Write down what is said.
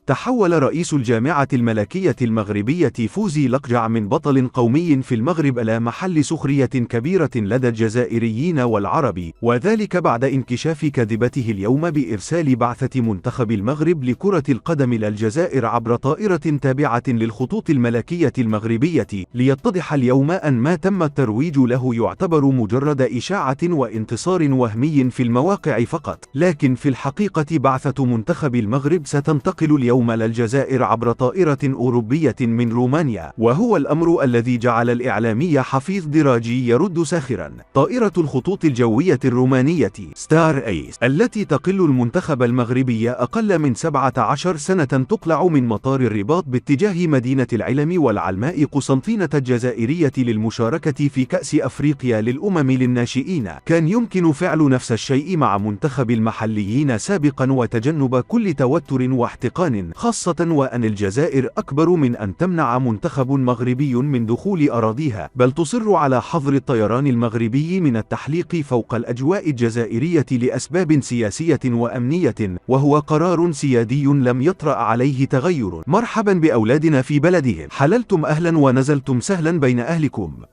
تحول رئيس الجامعة الملكية المغربية فوزي لقجع من بطل قومي في المغرب إلى محل سخرية كبيرة لدى الجزائريين والعرب، وذلك بعد انكشاف كذبته اليوم بإرسال بعثة منتخب المغرب لكرة القدم إلى الجزائر عبر طائرة تابعة للخطوط الملكية المغربية، ليتضح اليوم أن ما تم الترويج له يعتبر مجرد إشاعة وانتصار وهمي في المواقع فقط، لكن في الحقيقة بعثة منتخب المغرب ستنتقل اليوم للجزائر عبر طائرة أوروبية من رومانيا، وهو الأمر الذي جعل الإعلامي حفيظ دراجي يرد ساخرا: طائرة الخطوط الجوية الرومانية ستار أيس التي تقل المنتخب المغربي أقل من 17 سنة تقلع من مطار الرباط باتجاه مدينة العلم والعلماء قسنطينة الجزائرية للمشاركة في كأس أفريقيا للأمم للناشئين. كان يمكن فعل نفس الشيء مع منتخب المحليين سابقا وتجنب كل توتر واحتقان، خاصة وأن الجزائر أكبر من أن تمنع منتخب مغربي من دخول أراضيها، بل تصر على حظر الطيران المغربي من التحليق فوق الأجواء الجزائرية لأسباب سياسية وأمنية، وهو قرار سيادي لم يطرأ عليه تغير. مرحبا بأولادنا في بلدهم، حللتم أهلا ونزلتم سهلا بين أهلكم.